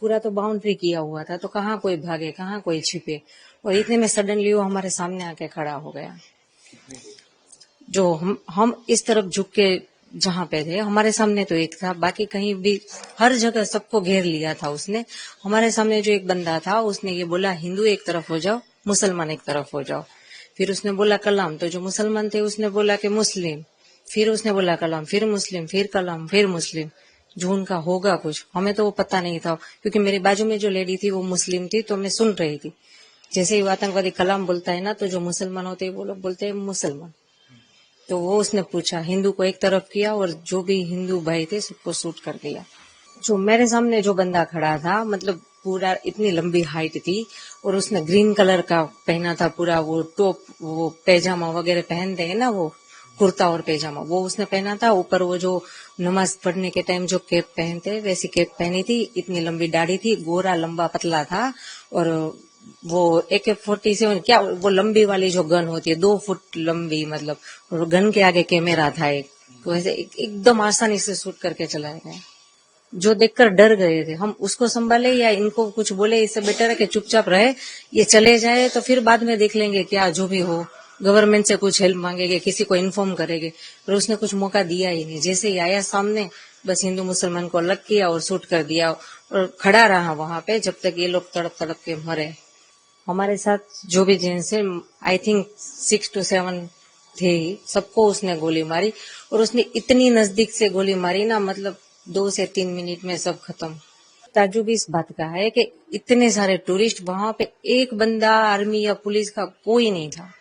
पूरा तो बाउंड्री किया हुआ था, तो कहाँ कोई भागे, कहाँ कोई छिपे। और इतने में सडनली वो हमारे सामने आके खड़ा हो गया। जो हम इस तरफ झुक के जहाँ पे थे, हमारे सामने तो एक था, बाकी कहीं भी हर जगह सबको घेर लिया था उसने। हमारे सामने जो एक बंदा था, उसने ये बोला हिंदू एक तरफ हो जाओ, मुसलमान एक तरफ हो जाओ। फिर उसने बोला कलाम, तो जो मुसलमान थे उसने बोला कि मुस्लिम। फिर उसने बोला कलाम, फिर मुस्लिम, फिर कलाम, फिर मुस्लिम। जो उनका होगा कुछ, हमें तो वो पता नहीं था, क्योंकि मेरी बाजू में जो लेडी थी वो मुस्लिम थी, तो मैं सुन रही थी। जैसे ही वो आतंकवादी कलाम बोलता है ना, तो जो मुसलमान होते हैं वो लोग बोलते हैं मुसलमान। तो वो उसने पूछा, हिंदू को एक तरफ किया और जो भी हिंदू भाई थे सबको शूट कर दिया। जो मेरे सामने जो बंदा खड़ा था, मतलब पूरा इतनी लंबी हाइट थी, और उसने ग्रीन कलर का पहना था पूरा, वो टॉप, वो पैजामा वगैरह पहनते हैं ना, वो कुर्ता और पैजामा, वो उसने पहना था। ऊपर वो जो नमाज पढ़ने के टाइम जो कैप पहनते हैं वैसी कैप पहनी थी। इतनी लंबी दाढ़ी थी, गोरा लंबा पतला था। और वो AK-47, क्या वो लंबी वाली जो गन होती है, 2 फुट लंबी, मतलब, और गन के आगे कैमरा था एक, तो ऐसे एकदम आसानी से शूट करके चलाया गया। जो देखकर डर गए थे, हम उसको संभाले या इनको कुछ बोले, इससे बेटर है कि चुपचाप रहे, ये चले जाए, तो फिर बाद में देख लेंगे क्या जो भी हो। गवर्नमेंट से कुछ हेल्प मांगेंगे, किसी को इन्फॉर्म करेंगे। पर उसने कुछ मौका दिया ही नहीं। जैसे ही आया सामने, बस हिंदू मुसलमान को अलग किया और शूट कर दिया, और खड़ा रहा वहां पे जब तक ये लोग तड़प तड़प के मरे। हमारे साथ जो भी जेंट्स है, आई थिंक 6 to 7 थे, सबको उसने गोली मारी। और उसने इतनी नजदीक से गोली मारी ना, मतलब 2 से 3 मिनट में सब खत्म। ताजुब इस बात का है कि इतने सारे टूरिस्ट, वहां पे एक बंदा आर्मी या पुलिस का कोई नहीं था।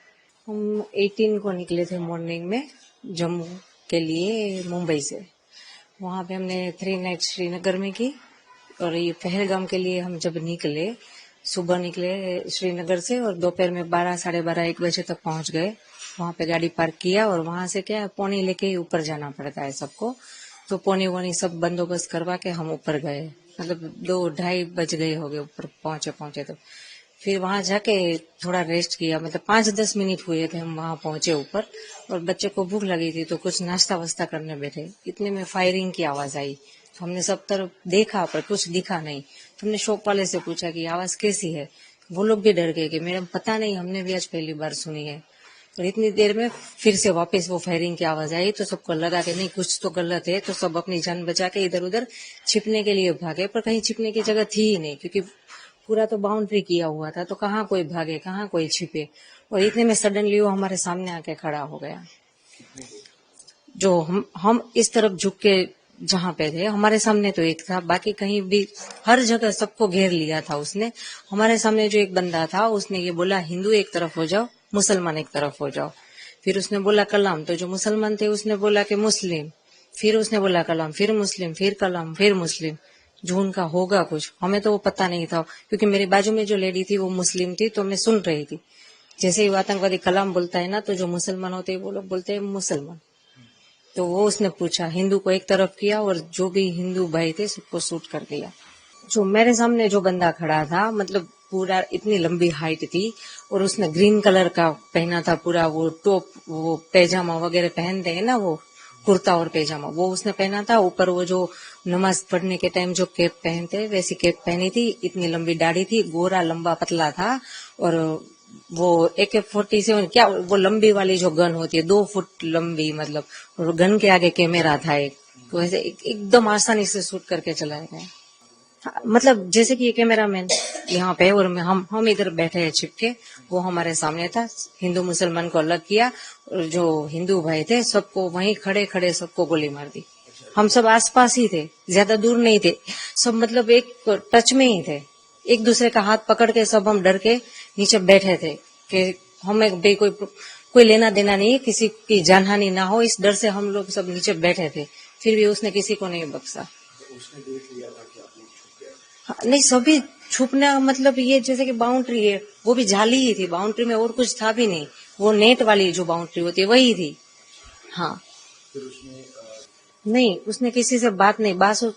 हम 18 को निकले थे मॉर्निंग में, जम्मू के लिए मुंबई से। वहां पे हमने 3 नाइट श्रीनगर में की। और ये पहलगाम के लिए हम जब निकले, सुबह निकले श्रीनगर से, और दोपहर में 12, साढ़े 12, 1 बजे तक पहुंच गए। वहां पे गाड़ी पार्क किया, और वहां से क्या है, पौनी लेके ही ऊपर जाना पड़ता है सबको। तो पौनी वोनी सब बंदोबस्त करवा के हम ऊपर गए। मतलब 2, ढाई बज गए हो गए ऊपर पहुंचे पहुंचे तो। फिर वहां जाके थोड़ा रेस्ट किया, मतलब 5-10 मिनट हुए थे हम वहां पहुंचे ऊपर। और बच्चे को भूख लगी थी, तो कुछ नाश्ता वास्ता करने बैठे, इतने में फायरिंग की आवाज आई। तो हमने सब तरफ देखा, पर कुछ दिखा नहीं। तो हमने शॉप वाले से पूछा कि आवाज कैसी है। वो लोग भी डर गए कि मैडम पता नहीं, हमने भी आज पहली बार सुनी है। और इतनी देर में फिर से वापस वो फायरिंग की आवाज आई, तो सबको लगा कि नहीं, कुछ तो गलत है। तो सब अपनी जान बचा के इधर उधर छिपने के लिए भागे, पर कहीं छिपने की जगह थी ही नहीं, क्योंकि पूरा तो बाउंड्री किया हुआ था, तो कहाँ कोई भागे, कहाँ कोई छिपे। और इतने में सडनली वो हमारे सामने आके खड़ा हो गया। जो हम इस तरफ झुक के जहाँ पे थे, हमारे सामने तो एक था, बाकी कहीं भी हर जगह सबको घेर लिया था उसने। हमारे सामने जो एक बंदा था, उसने ये बोला हिंदू एक तरफ हो जाओ, मुसलमान एक तरफ हो जाओ। फिर उसने बोला कलाम, तो जो मुसलमान थे उसने बोला कि मुस्लिम। फिर उसने बोला कलाम, फिर मुस्लिम, फिर कलाम, फिर मुस्लिम। जो उनका होगा कुछ, हमें तो वो पता नहीं था, क्योंकि मेरी बाजू में जो लेडी थी वो मुस्लिम थी, तो मैं सुन रही थी। जैसे ही वो आतंकवादी कलाम बोलता है ना, तो जो मुसलमान होते हैं वो लोग बोलते हैं मुसलमान। तो वो उसने पूछा, हिंदू को एक तरफ किया और जो भी हिंदू भाई थे सबको शूट कर दिया। जो मेरे सामने जो बंदा खड़ा था, मतलब पूरा इतनी लंबी हाइट थी, और उसने ग्रीन कलर का पहना था पूरा, वो टॉप, वो पैजामा वगैरह पहनते हैं ना, वो कुर्ता और पैजामा, वो उसने पहना था। ऊपर वो जो नमाज पढ़ने के टाइम जो कैप पहनते हैं वैसी कैप पहनी थी। इतनी लंबी दाढ़ी थी, गोरा लंबा पतला था। और वो AK-47, क्या वो लंबी वाली जो गन होती है, 2 फुट लंबी, मतलब, और गन के आगे कैमरा था एक, तो ऐसे एकदम आसानी से शूट करके चलाया गया। हाँ, मतलब जैसे कि ये कैमरा मैन यहाँ पे, और हम इधर बैठे हैं छिपके, वो हमारे सामने था। हिंदू मुसलमान को अलग किया, और जो हिंदू भाई थे सबको वहीं खड़े खड़े सबको गोली मार दी। हम सब आसपास ही थे, ज्यादा दूर नहीं थे सब, मतलब एक टच में ही थे। एक दूसरे का हाथ पकड़ के सब हम डर के नीचे बैठे थे कि हमें कोई लेना देना नहीं है, किसी की जानहानि ना हो, इस डर से हम लोग सब नीचे बैठे थे। फिर भी उसने किसी को नहीं बख्शा। उसने देख लिया था कि आप लोग छुप गए। हाँ, नहीं, सभी छुपना मतलब ये जैसे कि बाउंड्री है, वो भी जाली ही थी, बाउंड्री में और कुछ था भी नहीं। वो नेट वाली जो बाउंड्री होती है वही थी। हाँ, फिर उसने नहीं, उसने किसी से बात नहीं,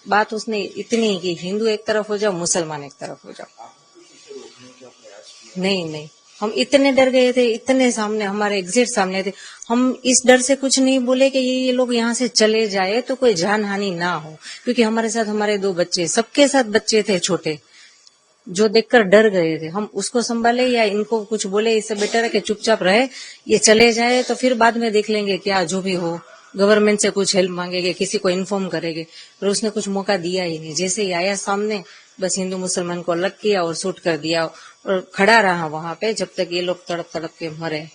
बात उसने इतनी की हिंदू एक तरफ हो जाओ, मुसलमान एक तरफ हो जाओ। आपको कुछ उसे रोकने का प्रयास किया? नहीं नहीं, हम इतने डर गए थे, इतने सामने हमारे एग्जिट सामने थे। हम इस डर से कुछ नहीं बोले कि ये लोग यहाँ से चले जाए तो कोई जान हानि ना हो, क्योंकि हमारे साथ हमारे 2 बच्चे, सबके साथ बच्चे थे छोटे, जो देखकर डर गए थे। हम उसको संभाले या इनको कुछ बोले, इससे बेटर है कि चुपचाप रहे, ये चले जाए तो फिर बाद में देख लेंगे क्या जो भी हो, गवर्नमेंट से कुछ हेल्प मांगेंगे, किसी को इन्फॉर्म करेंगे। पर उसने कुछ मौका दिया ही नहीं, जैसे ही आया सामने बस हिंदू मुसलमान को अलग किया और शूट कर दिया और खड़ा रहा वहां पे जब तक ये लोग तड़प तड़प के मरे।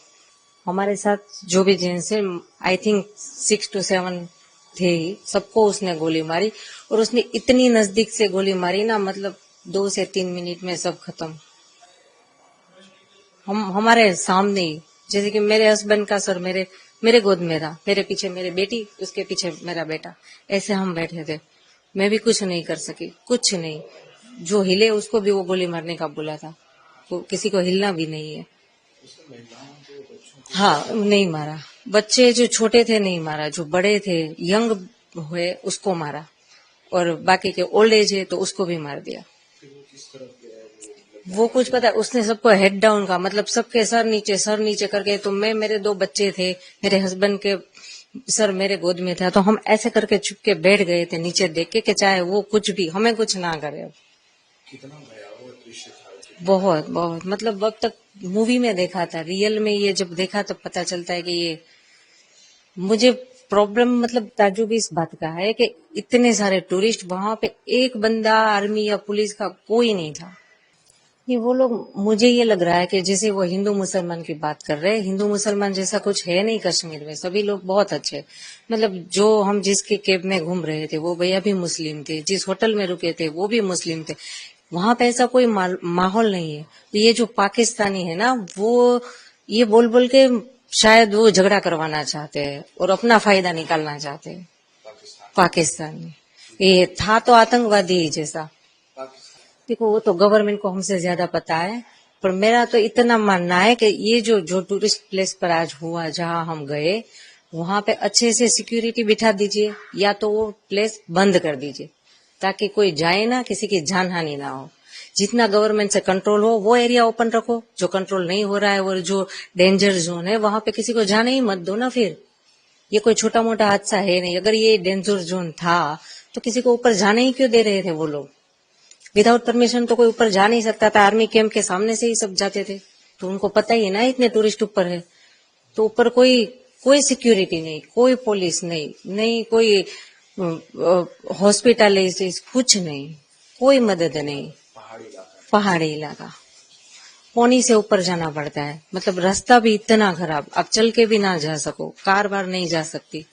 हमारे साथ जो भी जेंट्स है, आई थिंक 6 to 7 थे ही, सबको उसने गोली मारी और उसने इतनी नजदीक से गोली मारी ना, मतलब 2 से 3 मिनट में सब खत्म। हम हमारे सामने ही, जैसे कि मेरे हस्बैंड का सर मेरे गोद में था, मेरे पीछे मेरी बेटी, उसके पीछे मेरा बेटा, ऐसे हम बैठे थे। मैं भी कुछ नहीं कर सकी, कुछ नहीं। जो हिले उसको भी वो गोली मारने का बोला था, वो किसी को हिलना भी नहीं है। उसने महिलाओं को, बच्चों को हाँ, नहीं मारा। बच्चे जो छोटे थे नहीं मारा, जो बड़े थे यंग हुए उसको मारा, और बाकी के ओल्ड एज है तो उसको भी मार दिया। फिर वो किस तरफ गया है, वो कुछ पता, उसने सबको हेड डाउन का, मतलब सबके सर नीचे करके, तो मेरे 2 बच्चे थे, मेरे हस्बैंड के सर मेरे गोद में था, तो हम ऐसे करके चुप के बैठ गए थे नीचे देख के कि चाहे वो कुछ भी हमें कुछ ना करे। अब कितना भयावह दृश्य था। बहुत बहुत, मतलब अब तक मूवी में देखा था, रियल में ये जब देखा तब पता चलता है कि ये, मुझे प्रॉब्लम मतलब ताजुब इस बात का है कि इतने सारे टूरिस्ट, वहां पे एक बंदा आर्मी या पुलिस का कोई नहीं था। ये वो लोग, मुझे ये लग रहा है कि जैसे वो हिंदू मुसलमान की बात कर रहे हैं, हिंदू मुसलमान जैसा कुछ है नहीं कश्मीर में, सभी लोग बहुत अच्छे। मतलब जो हम जिसके कैब में घूम रहे थे वो भैया भी मुस्लिम थे, जिस होटल में रुके थे वो भी मुस्लिम थे, वहां पे ऐसा कोई माहौल नहीं है। तो ये जो पाकिस्तानी है ना, वो ये बोल बोल के शायद वो झगड़ा करवाना चाहते हैं और अपना फायदा निकालना चाहते हैं। पाकिस्तानी ये था तो आतंकवादी ही जैसा। देखो वो तो गवर्नमेंट को हमसे ज्यादा पता है, पर मेरा तो इतना मानना है कि ये जो टूरिस्ट प्लेस पर आज हुआ, जहां हम गए, वहां पे अच्छे से सिक्योरिटी बिठा दीजिए, या तो वो प्लेस बंद कर दीजिए ताकि कोई जाए ना, किसी की जान हानि ना हो। जितना गवर्नमेंट से कंट्रोल हो वो एरिया ओपन रखो, जो कंट्रोल नहीं हो रहा है और जो डेंजर जोन है वहां पे किसी को जाने ही मत दो ना। फिर ये कोई छोटा मोटा हादसा है नहीं, अगर ये डेंजर जोन था तो किसी को ऊपर जाने ही क्यों दे रहे थे वो लोग। विदाउट परमिशन तो कोई ऊपर जा नहीं सकता था, आर्मी कैंप के सामने से ही सब जाते थे, तो उनको पता ही है ना इतने टूरिस्ट ऊपर है, तो ऊपर कोई सिक्योरिटी नहीं, कोई पुलिस नहीं, नहीं कोई हॉस्पिटलाइज, कुछ नहीं, कोई मदद नहीं। पहाड़ी इलाका, पौनी से ऊपर जाना पड़ता है, मतलब रास्ता भी इतना खराब, आप चल के भी ना जा सको, कार बार नहीं जा सकती।